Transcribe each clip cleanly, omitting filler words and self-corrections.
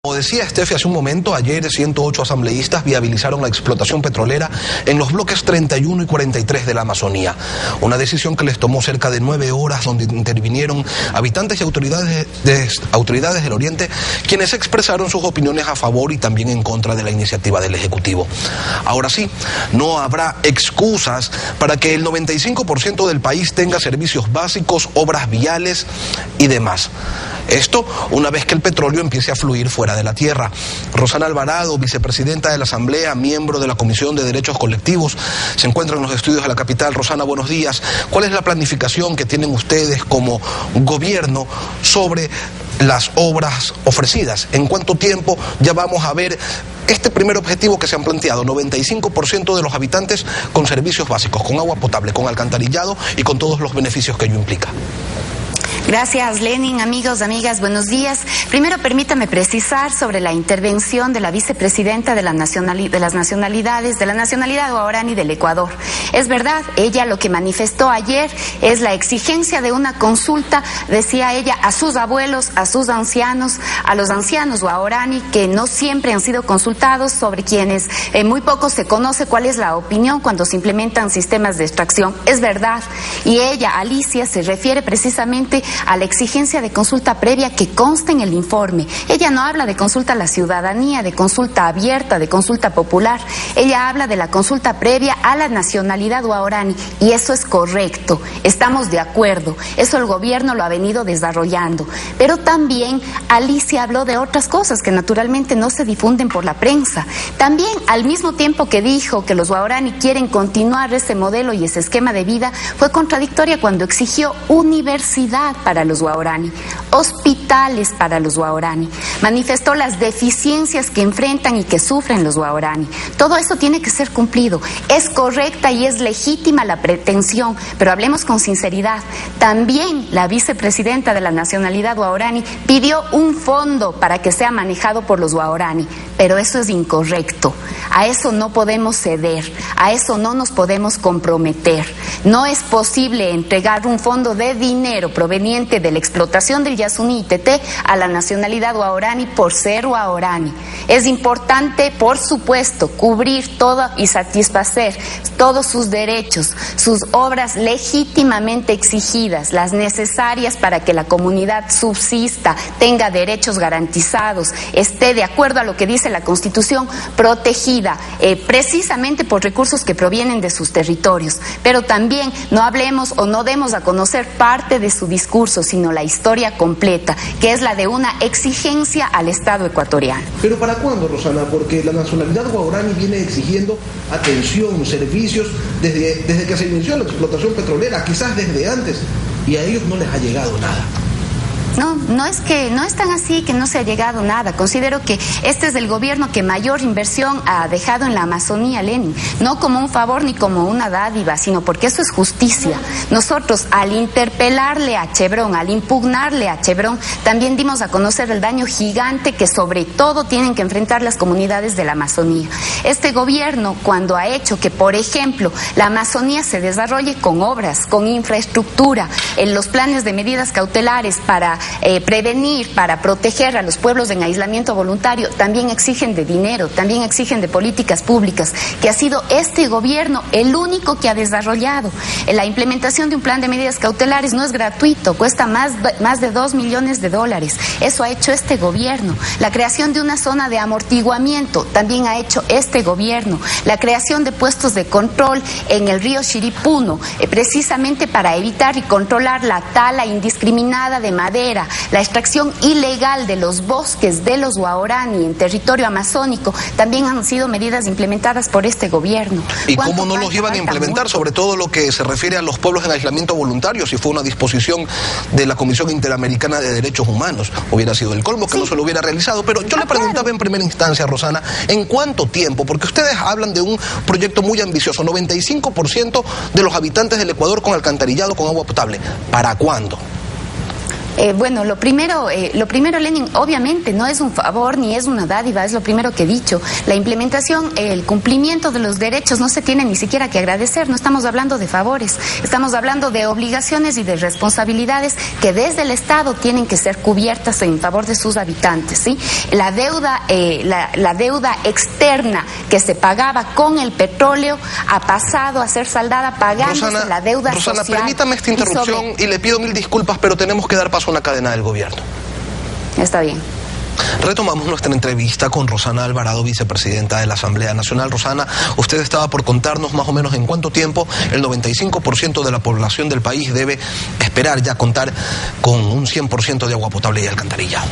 Como decía Estefi hace un momento, ayer 108 asambleístas viabilizaron la explotación petrolera en los bloques 31 y 43 de la Amazonía. Una decisión que les tomó cerca de 9 horas, donde intervinieron habitantes y autoridades del Oriente, quienes expresaron sus opiniones a favor y también en contra de la iniciativa del Ejecutivo. Ahora sí, no habrá excusas para que el 95% del país tenga servicios básicos, obras viales y demás. Esto una vez que el petróleo empiece a fluir fuera de la tierra. Rosana Alvarado, vicepresidenta de la Asamblea, miembro de la Comisión de Derechos Colectivos, se encuentra en los estudios de la capital. Rosana, buenos días. ¿Cuál es la planificación que tienen ustedes como gobierno sobre las obras ofrecidas? ¿En cuánto tiempo ya vamos a ver este primer objetivo que se han planteado? 95% de los habitantes con servicios básicos, con agua potable, con alcantarillado y con todos los beneficios que ello implica. Gracias, Lenin. Amigos, amigas, buenos días. Primero, permítame precisar sobre la intervención de la vicepresidenta de la nacionalidad guaraní del Ecuador. Es verdad, ella lo que manifestó ayer es la exigencia de una consulta, decía ella, a sus abuelos, a sus ancianos, a los ancianos guaraní que no siempre han sido consultados, sobre quienes muy poco se conoce cuál es la opinión cuando se implementan sistemas de extracción. Es verdad. Y ella, Alicia, se refiere precisamente a la exigencia de consulta previa que consta en el informe. Ella no habla de consulta a la ciudadanía, de consulta abierta, de consulta popular. Ella habla de la consulta previa a la nacionalidad guaraní, y eso es correcto, estamos de acuerdo, eso el gobierno lo ha venido desarrollando. Pero también Alicia habló de otras cosas que naturalmente no se difunden por la prensa. También, al mismo tiempo que dijo que los guaraní quieren continuar ese modelo y ese esquema de vida, fue contradictoria cuando exigió universidad para los guaraní, hospitales para los guaraní, manifestó las deficiencias que enfrentan y que sufren los guaraní. Todo eso tiene que ser cumplido. Es correcta y es legítima la pretensión, pero hablemos con sinceridad. También la vicepresidenta de la nacionalidad guaraní pidió un fondo para que sea manejado por los guaraní, pero eso es incorrecto. A eso no podemos ceder, a eso no nos podemos comprometer. No es posible entregar un fondo de dinero proveniente de la explotación del Yasuní y Teté a la nacionalidad guaraní por ser guaraní. Es importante, por supuesto, cubrir todo y satisfacer todos sus derechos, sus obras legítimamente exigidas, las necesarias para que la comunidad subsista, tenga derechos garantizados, esté de acuerdo a lo que dice la Constitución, protegida precisamente por recursos que provienen de sus territorios. Pero también no hablemos o no demos a conocer parte de su discurso, sino la historia completa, que es la de una exigencia al Estado ecuatoriano. ¿Pero para cuándo, Rosana? Porque la nacionalidad guaraní viene exigiendo atención, servicios, desde que se inició la explotación petrolera, quizás desde antes, y a ellos no les ha llegado nada. No es tan así que no se ha llegado nada. Considero que este es el gobierno que mayor inversión ha dejado en la Amazonía, Lenin. No como un favor ni como una dádiva, sino porque eso es justicia. Nosotros, al interpelarle a Chevron, al impugnarle a Chevron, también dimos a conocer el daño gigante que sobre todo tienen que enfrentar las comunidades de la Amazonía. Este gobierno, cuando ha hecho que, por ejemplo, la Amazonía se desarrolle con obras, con infraestructura, en los planes de medidas cautelares para prevenir, para proteger a los pueblos en aislamiento voluntario, también exigen de dinero, también exigen de políticas públicas, que ha sido este gobierno el único que ha desarrollado. La implementación de un plan de medidas cautelares no es gratuito, cuesta más de $2 millones. Eso ha hecho este gobierno. La creación de una zona de amortiguamiento también ha hecho este gobierno. La creación de puestos de control en el río Shiripuno, precisamente para evitar y controlar la tala indiscriminada de madera, la extracción ilegal de los bosques de los guaraní en territorio amazónico, también han sido medidas implementadas por este gobierno. ¿Y cómo no los iban a implementar? Sobre todo lo que se refiere a los pueblos en aislamiento voluntario, si fue una disposición de la Comisión Interamericana de Derechos Humanos. Hubiera sido el colmo que no se lo hubiera realizado. Pero yo le preguntaba en primera instancia, Rosana, ¿en cuánto tiempo? Porque ustedes hablan de un proyecto muy ambicioso, 95% de los habitantes del Ecuador con alcantarillado, con agua potable. ¿Para cuándo? Bueno, lo primero, Lenin, obviamente no es un favor ni es una dádiva, es lo primero que he dicho. La implementación, el cumplimiento de los derechos no se tiene ni siquiera que agradecer, no estamos hablando de favores, estamos hablando de obligaciones y de responsabilidades que desde el Estado tienen que ser cubiertas en favor de sus habitantes, ¿sí? La deuda externa que se pagaba con el petróleo ha pasado a ser saldada pagándose la deuda social. Rosana, permítame esta interrupción y le pido mil disculpas, pero tenemos que dar paso a una cadena del gobierno. Está bien. Retomamos nuestra entrevista con Rosana Alvarado, vicepresidenta de la Asamblea Nacional. Rosana, usted estaba por contarnos más o menos en cuánto tiempo el 95% de la población del país debe esperar ya contar con un 100% de agua potable y alcantarillado.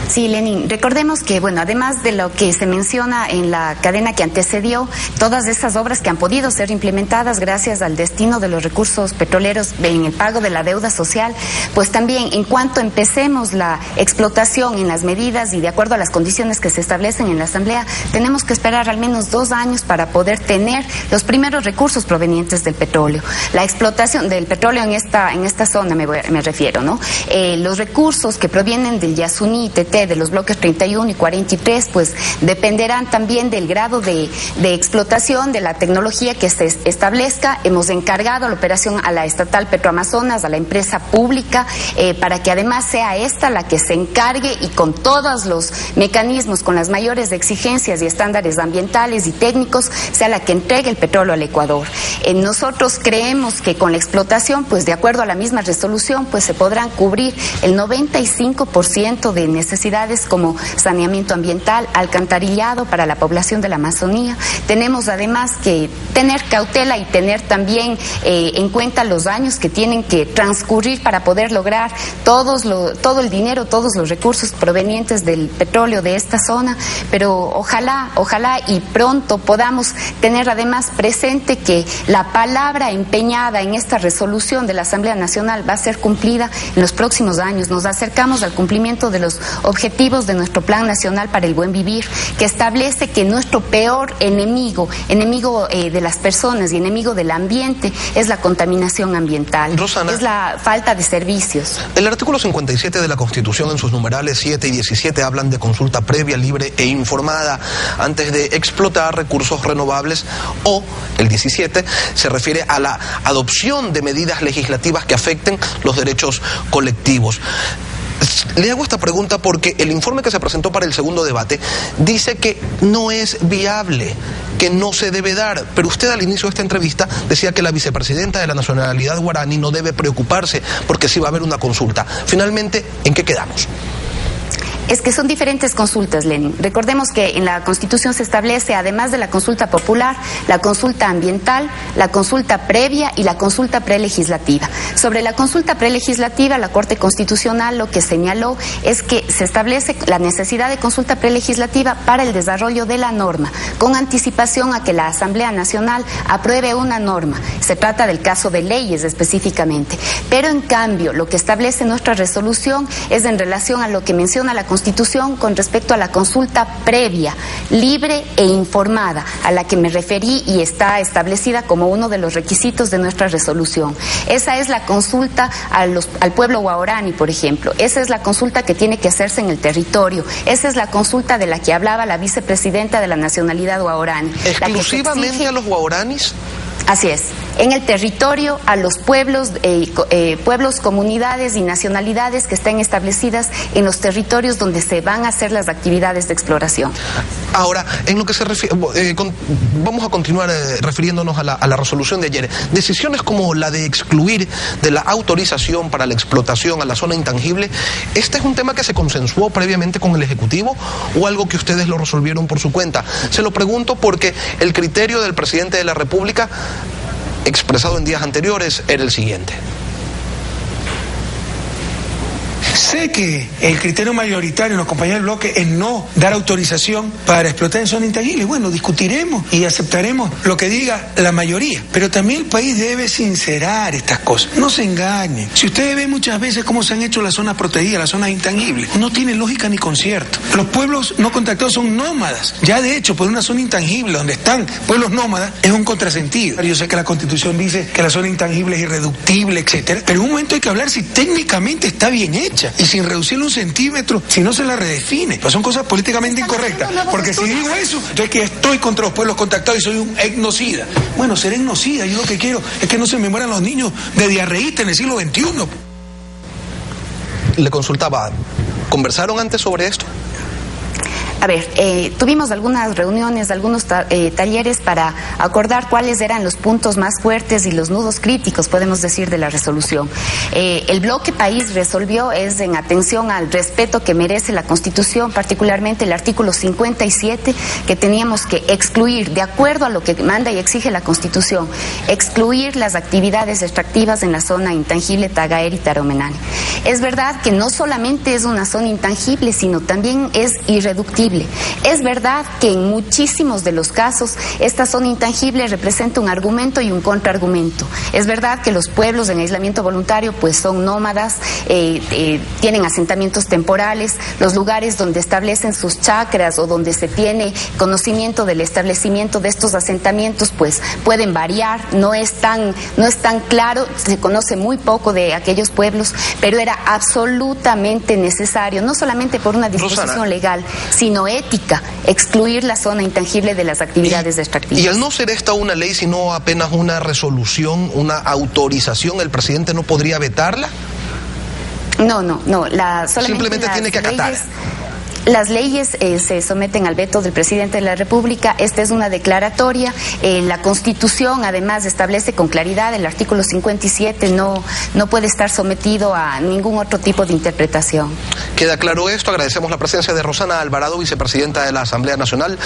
Sí, Lenin, recordemos que, bueno, además de lo que se menciona en la cadena que antecedió, todas esas obras que han podido ser implementadas gracias al destino de los recursos petroleros en el pago de la deuda social, pues también en cuanto empecemos la explotación en las medidas y de acuerdo a las condiciones que se establecen en la Asamblea, tenemos que esperar al menos 2 años para poder tener los primeros recursos provenientes del petróleo. La explotación del petróleo en esta zona me refiero, ¿no? Los recursos que provienen del Yasuní, de los bloques 31 y 43, pues dependerán también del grado de explotación, de la tecnología que se establezca. Hemos encargado la operación a la estatal Petroamazonas, a la empresa pública, para que además sea esta la que se encargue y con todos los mecanismos, con las mayores exigencias y estándares ambientales y técnicos, sea la que entregue el petróleo al Ecuador. Nosotros creemos que con la explotación, pues de acuerdo a la misma resolución, pues se podrán cubrir el 95% de necesidades como saneamiento ambiental, alcantarillado para la población de la Amazonía. Tenemos además que tener cautela y tener también en cuenta los años que tienen que transcurrir para poder lograr todo el dinero, todos los recursos provenientes del petróleo de esta zona, pero ojalá y pronto podamos tener además presente que la palabra empeñada en esta resolución de la Asamblea Nacional va a ser cumplida en los próximos años. Nos acercamos al cumplimiento de los objetivos de nuestro Plan Nacional para el Buen Vivir, que establece que nuestro peor enemigo de las personas y enemigo del ambiente es la contaminación ambiental, Rosana, es la falta de servicios. El artículo 57 de la Constitución en sus numerales 7 y 17 hablan de consulta previa, libre e informada antes de explotar recursos renovables, o el 17 se refiere a la adopción de medidas legislativas que afecten los derechos colectivos. Le hago esta pregunta porque el informe que se presentó para el segundo debate dice que no es viable, que no se debe dar, pero usted al inicio de esta entrevista decía que la vicepresidenta de la nacionalidad guaraní no debe preocuparse porque sí va a haber una consulta. Finalmente, ¿en qué quedamos? Es que son diferentes consultas, Lenin. Recordemos que en la Constitución se establece, además de la consulta popular, la consulta ambiental, la consulta previa y la consulta prelegislativa. Sobre la consulta prelegislativa, la Corte Constitucional lo que señaló es que se establece la necesidad de consulta prelegislativa para el desarrollo de la norma, con anticipación a que la Asamblea Nacional apruebe una norma. Se trata del caso de leyes específicamente. Pero en cambio, lo que establece nuestra resolución es en relación a lo que menciona la Constitución con respecto a la consulta previa, libre e informada, a la que me referí y está establecida como uno de los requisitos de nuestra resolución. Esa es la consulta al pueblo guaraní, por ejemplo. Esa es la consulta que tiene que hacerse en el territorio. Esa es la consulta de la que hablaba la vicepresidenta de la nacionalidad guaraní. ¿Exclusivamente a los guaraníes? Así es, en el territorio a los pueblos, comunidades y nacionalidades que estén establecidas en los territorios donde se van a hacer las actividades de exploración. Ahora, en lo que se refiere, vamos a continuar refiriéndonos a la resolución de ayer. Decisiones como la de excluir de la autorización para la explotación a la zona intangible, ¿este es un tema que se consensuó previamente con el Ejecutivo o algo que ustedes lo resolvieron por su cuenta? Se lo pregunto porque el criterio del presidente de la República, expresado en días anteriores, era el siguiente. Sé que el criterio mayoritario en los compañeros del bloque es no dar autorización para explotar en zona intangible. Bueno, discutiremos y aceptaremos lo que diga la mayoría. Pero también el país debe sincerar estas cosas. No se engañen. Si ustedes ven muchas veces cómo se han hecho las zonas protegidas, las zonas intangibles, no tienen lógica ni concierto. Los pueblos no contactados son nómadas. Ya de hecho, por una zona intangible donde están pueblos nómadas, es un contrasentido. Yo sé que la Constitución dice que la zona intangible es irreductible, etcétera, pero en un momento hay que hablar si técnicamente está bien hecha y sin reducirle un centímetro, si no se la redefine. Pues son cosas políticamente incorrectas. Porque si digo eso, entonces que estoy contra los pueblos contactados y soy un etnocida. Bueno, ser etnocida, yo lo que quiero es que no se me mueran los niños de diarreíta en el siglo XXI. Le consultaba, ¿conversaron antes sobre esto? A ver, tuvimos algunas reuniones, algunos talleres para acordar cuáles eran los puntos más fuertes y los nudos críticos, podemos decir, de la resolución. El bloque país resolvió es en atención al respeto que merece la Constitución, particularmente el artículo 57, que teníamos que excluir, de acuerdo a lo que manda y exige la Constitución, excluir las actividades extractivas en la zona intangible Tagaer y Taromenane. Es verdad que no solamente es una zona intangible, sino también es irreductible. Es verdad que en muchísimos de los casos esta zona intangible representa un argumento y un contraargumento. Es verdad que los pueblos en aislamiento voluntario pues son nómadas, tienen asentamientos temporales, los lugares donde establecen sus chacras o donde se tiene conocimiento del establecimiento de estos asentamientos pues pueden variar, no es tan claro, se conoce muy poco de aquellos pueblos, pero era absolutamente necesario, no solamente por una disposición legal, sino ética, excluir la zona intangible de las actividades extractivas. Y al no ser esta una ley, sino apenas una resolución, una autorización, ¿el presidente no podría vetarla? No, simplemente tiene que acatar. Las leyes se someten al veto del presidente de la República. Esta es una declaratoria. La Constitución, además, establece con claridad el artículo 57, no puede estar sometido a ningún otro tipo de interpretación. Queda claro esto. Agradecemos la presencia de Rosana Alvarado, vicepresidenta de la Asamblea Nacional.